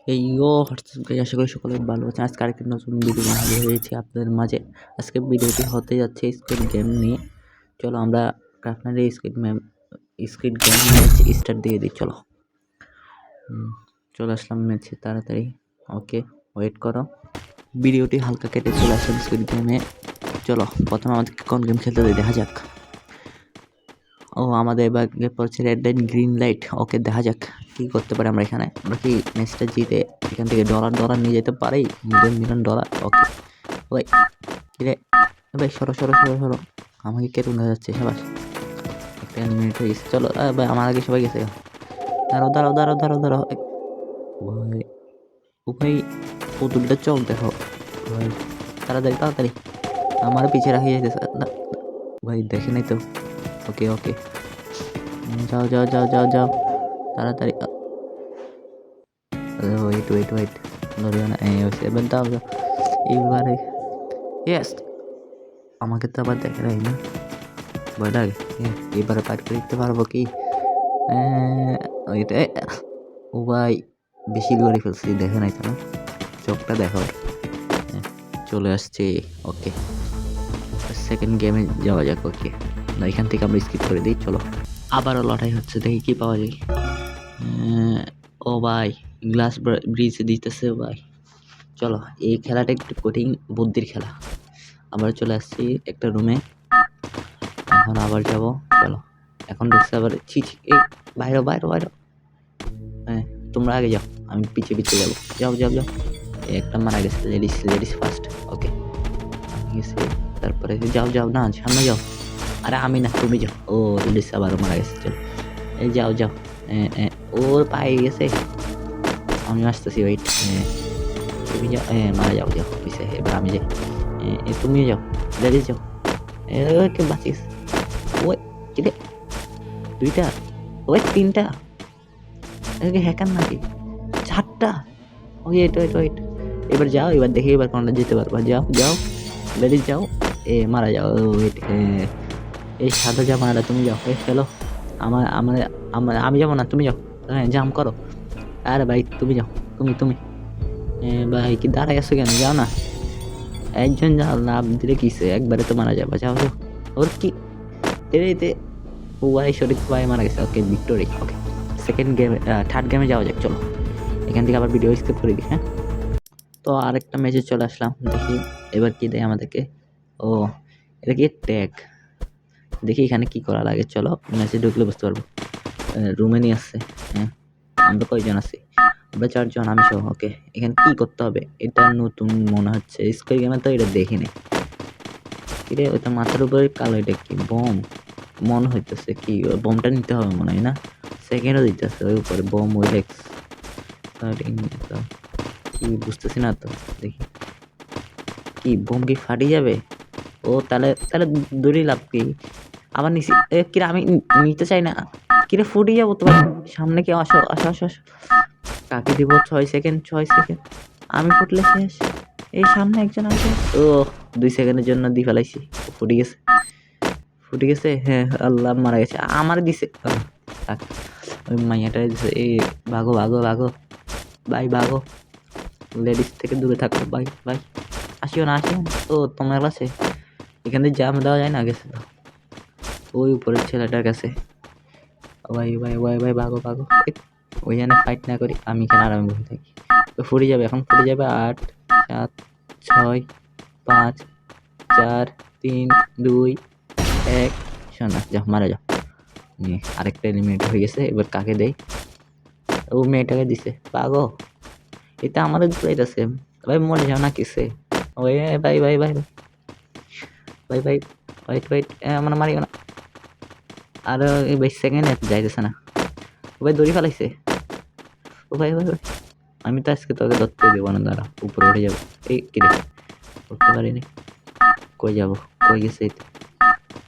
WhatsApp guys, আশা করি সকলে ভালো আছেন। আজকে আরেকটি নতুন ভিডিও নিয়ে হাজির হয়েছি আপনাদের মাঝে। আজকে ভিডিওটি হতে যাচ্ছে স্কুইড গেম নিয়ে। চলো আমরা আপনার এই স্কুইড গেম ম্যাচ স্টার্ট দিয়ে দিই। চলো চলে আসলাম ম্যাচে তাড়াতাড়ি। ওকে, ওয়েট করো, ভিডিওটি হালকা কেটে চলে আসলাম স্কুইড গেমে। চলো প্রথমে আমাদেরকে কোন গেম খেলতে দেয় দেখা যাক। আমাদের এবার পড়ছে রেড লাইট গ্রিন লাইট। ওকে, দেখা যাক কী করতে পারি আমরা এখানে। আমরা কি ম্যাচটা জিতে এখান থেকে ডলার নিয়ে যেতে পারি, $1,000,000। ওকে ভাই, কিরে ভাই, সরো সরো সরো সরো, আমাকে কে রুনে যাচ্ছে সবাই। একটা মিনিট হয়ে গেছে। চলো ভাই, আমার আগে সবাই গেছে। দাঁড়াও দাঁড়াও দাঁড়াও দাঁড়াও দাঁড়াও ভাই। ও ভাই, পুতুলটা চোখ দেখো ভাই, তাড়াতাড়ি তাড়াতাড়ি, আমার পিছিয়ে রাখি যাইতেছে ভাই, দেখে নাই তো। ওকে ওকে, যাও যাও যাও যাও যাও তাড়াতাড়ি। ওয়েট ওয়েট ওয়েট, ধরিও না। এবার দাও দাও, এইবারে ইয়েস। আমাকে তো আবার দেখে নাই না, ভয় লাগে। এবারে পার করে দিতে পারবো কি? ওইটা, ও ভাই, বেশি করে ফেলছি, দেখে নাই তো না, চোখটা দেখো। চলে আসছে। ওকে, সেকেন্ড গেমে যাওয়া যাক। ওকে, না এখান থেকে আমরা স্কিপ করে দিই। চলো আবারও লড়াই হচ্ছে, দেখি কি পাওয়া যায়। ও ভাই, গ্লাস ব্রিজ দিতেছে ভাই। চলো, এই খেলাটা একটু কঠিন বুদ্ধির খেলা। আবার চলে আসছি একটা রুমে, এখন আবার যাব। চলো, এখন ঢুকছে আবার। ছি ছি, এই বাইরে বাইরে বাইরে। হ্যাঁ, তোমরা আগে যাও, আমি পিছিয়ে পিছিয়ে যাবো। যাও যাও যাও। একটা মারা গেছে, লেডিস লেডিস ফার্স্ট। ওকে, আমি গেছি। তারপরে যাও যাও, না সামনে যাও। আরে আমি না, তুমি যাও। ও লেডিস আবারও মারা গেছে। চলো এই যাও যাও। ওর পায়ে গেছে, আমি আসতেছি। ওয়েট, তুমি যাও, মারা যাও যাও পিছিয়ে। এবার আমি যাই, তুমি যাও, লেডিস যাও। কে বাঁচিস? ওই কিরে, দুইটা, ওই তিনটা, হ্যাকার নাকি? চারটা। ওয়েট ওয়েট ওয়েট, এবার যাও, এবার দেখি এবার কোনটা যেতে পারবা। যাও যাও, লেডিস যাও। মারা যাও। ওয়েট, এই সাদা জামাটা তুমি যাও। ফেলো। আমার আমার আমার আমি যাবো না, তুমি যাও। জাম করো। আরে ভাই তুমি যাও, তুমি ভাই কি দাঁড়াই আছো কেন? যাও না, একজন যাও, লাভ দিলে কিসে, একবারে তো মারা যাবে। যাও যাও। ওর কি এতে, ও ভাই শরীর ভাই মারা গেছে। ওকে, ভিক্টোরি। ওকে, সেকেন্ড গেমে, থার্ড গেমে যাওয়া যাক। চলো এখান থেকে আবার ভিডিও স্কিপ করে দিই। হ্যাঁ, তো আরেকটা ম্যাচে চলে আসলাম, দেখি এবার কি দেয় আমাদেরকে। ও, এটা কি ট্যাগ? দেখি এখানে কি করা লাগে। চলো ম্যাচে ঢুকলে বুঝতে পারবো। রুমে নিয়ে আসছে। হ্যাঁ, আমরা কয়জন আছি? আমরা 4 জন, আমি সহ। ওকে, এখানে কি করতে হবে? এটা নতুন মনে হচ্ছে, স্কোয়ার গেমে তো এটা দেখিনি। কিরে, ওইটা মাথার উপরে কালো, এটা কি বম মনে হইতেছে? কি বমটা নিতে হবে মনে হয় না? সেকেন্ডও দিতেছে ওই উপরে বম, ওই লেক্স কি বুঝতেছি না তো। দেখি কি বোম কি ফাটি যাবে? ও তাহলে তাহলে দড়ি লাভ কি? আমার নিচে কিরে, আমি নিতে চাই না। কিরে, ফুটে যাবো তোমার সামনে। কি আসো আসো আসো আসো। কাকে দিব? 6 সেকেন্ড, 6 সেকেন্ড, আমি ফুটলে শেষ। এই সামনে একজন আছে। ও, 2 সেকেন্ডের জন্য দিয়ে ফেলাইছি। ফুটে গেছে, ফুটে গেছে। হ্যাঁ, আল্লাহ, মারা গেছে। আমার দিছে। থাক, ওই মাইয়াটা দিছে। এই ভাগো ভাগো ভাগো ভাই, ভাগো। লেডিস থেকে দূরে থাকো ভাই ভাই। আসিও না, আসিও না। ও তোমার কাছে এখানে জাম দেওয়া যায় না? গেছে তো ওই উপরের ছেলেটার কাছে। ভাই ভাই ভাই ভাই, ভাগো ভাগো। ওইখানে ফাইট না করি, আমি এখানে আরামে বসে থাকি। তো ফুটে যাবে, এখন ফুটে যাবে। 8, 7, 6, 5, 4, 3, 2, 1। শোনা, যাও মারা যাও। আরেকটা এলিমিনেট হয়ে গেছে। এবার কাকে দেয়? ও মেয়েটাকে দিছে। পাগো, এটা আমাদের দিতেছে। ভাই মরে যাও না কিসে? ওই ভাই ভাই ভাই ভাই ভাই, ওয়েট ওয়েট, আমার মারিও না। আর এই ভাই সেকেন্ড যাইতেছে না। ও ভাই দড়ি ফেলাইছে। ও ভাই ভাই ভাই, আমি তো আজকে তোকে ধরতে দেবো না, দাঁড়া, উপরে উঠে যাবো। এই কিরে, উঠতে পারিনি। কই যাবো? কই গেছে?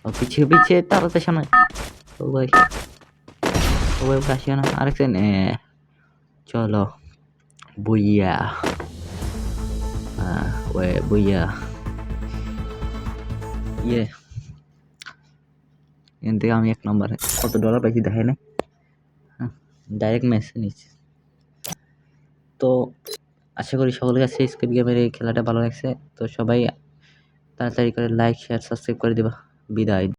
ও পিছিয়ে পিছিয়ে তাড়াতে শোনা। ও ভাই, ও ভাই আসিও না। আরেক সেকেন্ড। চলো বুইয়া, ওয়ে বুইয়া। ইয়ে, এখান থেকে আমি 1 নম্বরে। কত ডলার পাইছি দেখে না, ডাইরেক্ট ম্যাচ নিচ্ছি। তো তো আশা করি সকলের কাছে স্কুইড গেমের এই খেলাটা ভালো লাগছে। তো সবাই তাড়াতাড়ি করে লাইক শেয়ার সাবস্ক্রাইব করে দিবা। বিদায়।